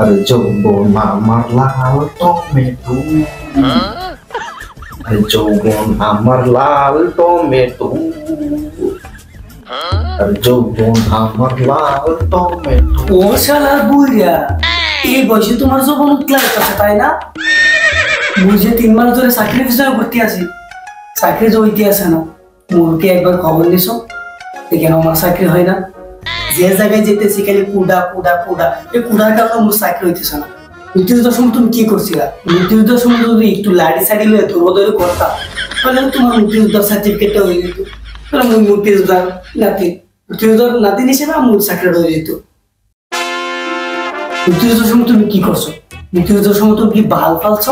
আরে যৌবন আমার লাল টমেটো, আরে যৌবন আমার লাল টমেটো, আরে যৌবন আমার লাল টমেটো। ও শালা বুইরা, এই বয়সে তোমার যৌবন ক্লাস আছে তাই না? বুঝে 3 মাস ধরে চাকরি পিছনে করতে আছি, চাকরি জইতে আছে না। মুরকে একবার খবর নিছো এখানে আমার চাকরি হয় না। যে জায়গায় যেতেছি খালি কুড়া কুড়া কুড়া, এই কুড়ার কারণে মোর চাকরি হইতেছে না। মুক্তিযুদ্ধের সময় তুমি কি করছিলা? মুক্তিযুদ্ধের সময় যদি একটু লাড়ি সাইডি লয়ে দৌড়দৌড়ি করতাম তাহলে তোমার মুক্তিযুদ্ধের সার্টিফিকেটটা হয়ে যেত। তাহলে মুই মুক্তিযোদ্ধার নাতি, মুক্তিযুদ্ধের নাতিন হিসেবে আমার চাকরিটা হয়ে যেত। মুক্তিযুদ্ধের সময় তুমি কি করছো? মুক্তিযুদ্ধের সময় তুমি কি বাল ফালছো?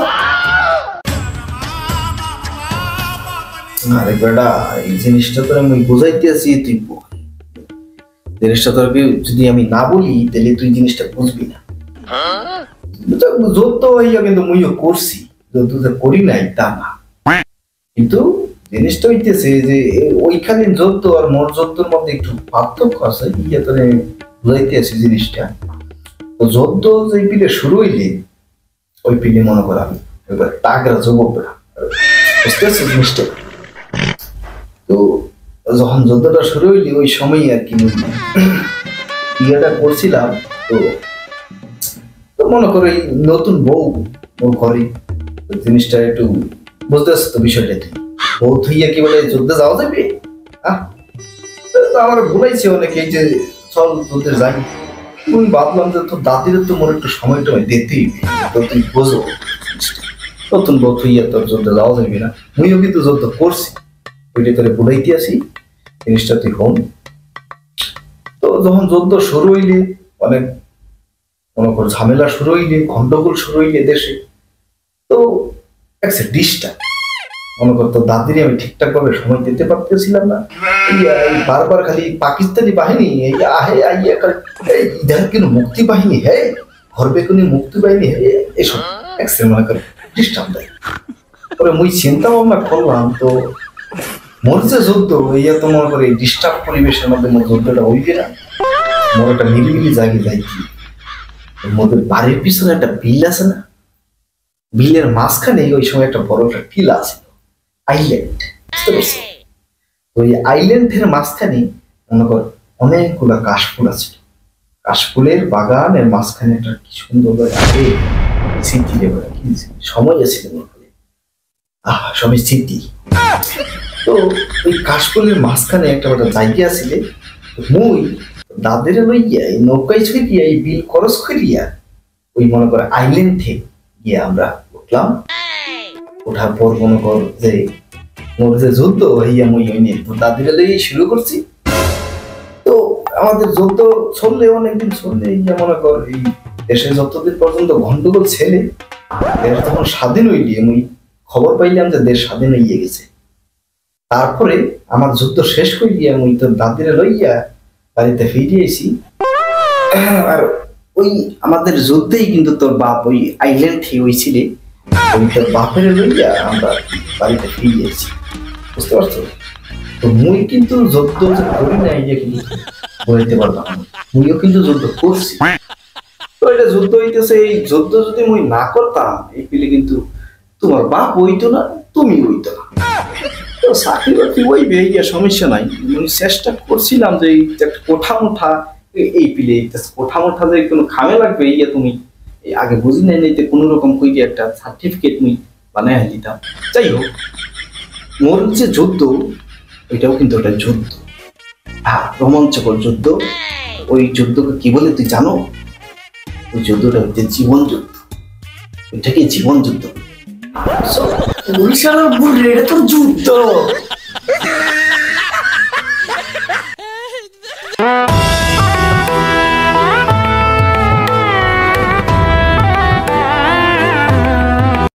আরে বেটা, এই জিনিসটা তোর আমি বুঝাইতে আছি, তুই জিনিসটা তোর যদি আমি না বলি তাহলে তুই জিনিসটা বুঝবি না। যত হইয়া কিন্তু মুইও করছি, যত করি নাই তা না, কিন্তু জিনিসটা হইতেছে যে ওইখানে যত আর মোর যতর মধ্যে একটু পার্থক্য আছে। ইয়া তোরে বুঝাইতে আছি জিনিসটা। তো যত যে পিলে শুরু হইলে ওই পিলে মনে করা এবার টাকরা যুবকরা, বুঝতে পারছিস জিনিসটা? তো যখন যুদ্ধটা শুরু হইলি ওই সময় আর কি ইয়েটা করছিলাম। তো তো মনে করো এই নতুন বউ ওর ঘরে, জিনিসটা একটু বুঝতে পারছো তো বিষয়টা? তুই বউ থইয়া কি বলে যুদ্ধে যাওয়া যাবে? আমার বলাইছে অনেকে এই যে চল যুদ্ধে যাই। তুমি ভাবলাম যে তোর দাদির তো মনে একটু সময়টা দিতেই, তো তুই বোঝো নতুন বউ থইয়া তোর যুদ্ধে যাওয়া যাবে না। মুইও কিন্তু যুদ্ধ করছি, ওইটা তোরে বলাইতে আসি জিনিসটা তুই হন। তো যখন যুদ্ধ শুরু হইলে অনেক মনে কর ঝামেলা শুরু হইলে, গন্ডগোল শুরু হইলে দেশে, তো একটা ডিস্টার্ব মনে করতো দাদিরে আমি ঠিকঠাক ভাবে সময় দিতে পারতেছিলাম না। বারবার খালি পাকিস্তানি বাহিনী এই আহে আইয়া ইধার কেন মুক্তি বাহিনী হে, ঘরবে কোন মুক্তি বাহিনী হে, এসব একটা মনে করে ডিস্টার্ব দেয়। পরে মুই চিন্তা ভাবনা করলাম, তো মোর যে যুদ্ধ ইয়া তো মনে করে ডিস্টার্ব পরিবেশের মধ্যে মোর যুদ্ধটা হইবে না। মোর একটা নিরিবিলি জায়গায় যাইছি, মোদের বাড়ির পিছনে একটা বিল আছে না, বিলের মাঝখানে ওই সময় একটা বড় একটা টিলা আছে, আইল্যান্ড, বুঝতে পারছো? ওই আইল্যান্ডের মাঝখানে মনে কর অনেকগুলা কাশফুল আছে। কাশফুলের বাগানের মাঝখানে একটা কি সুন্দর আগে স্মৃতি দেবে, কি সময় আছে সবই স্মৃতি। তো ওই কাশফুলের মাঝখানে একটা জায়গা আছে, মুই দাদের লইয়া এই নৌকায় ছড়িয়া এই বিল খরচ করিয়া ওই মনে করে আইল্যান্ড থেকে গিয়ে আমরা উঠলাম। ওঠার পর মনে কর যে মোর যে যুদ্ধ হইয়া মুই হইনি দাদিরা লইয়া শুরু করছি। তো আমাদের যুদ্ধ চললে অনেকদিন চললে ইয়া মনে কর এই দেশে যতদিন পর্যন্ত গন্ডগোল ছেলে, দেশ যখন স্বাধীন হইলি মুই খবর পাইলাম যে দেশ স্বাধীন হইয়া গেছে। তারপরে আমার যুদ্ধ শেষ করিয়া মুই তো দাদিরা লইয়া বাড়িতে ফিরে এসি। আর ওই আমাদের যুদ্ধেই কিন্তু তোর বাপ ওই আইল্যান্ড থেকে হয়েছিলে, ওই তোর বাপের লইয়া আমরা বাড়িতে ফিরে এসেছি, বুঝতে পারছো? তো মুই কিন্তু যুদ্ধ যে করি না এই যে কিন্তু বলতে পারলাম, মুইও কিন্তু যুদ্ধ করছি। তো এটা যুদ্ধ হইতেছে, এই যুদ্ধ যদি মুই না করতাম এই পিলে কিন্তু তোমার বাপ হইতো না, তুমি হইতো না। তো চাকরি বাকরি ওইবে, ইয়া সমস্যা নাই। আমি চেষ্টা করছিলাম যে কোঠা মোঠা এই পিলে কোঠা মোঠা যে কোনো খামে লাগবে, ইয়া তুমি আগে বুঝি নাই নিতে কোনো রকম কই একটা সার্টিফিকেট মুই বানাই দিতাম। যাই হোক, মোর যে যুদ্ধ ওইটাও কিন্তু একটা যুদ্ধ, রোমাঞ্চকর যুদ্ধ। ওই যুদ্ধকে কি বলে তুই জানো? ওই যুদ্ধটা হচ্ছে জীবন যুদ্ধ, ওইটাকে জীবন যুদ্ধ। ওই শালা বুড়ে, এটা তোর যুদ্ধ।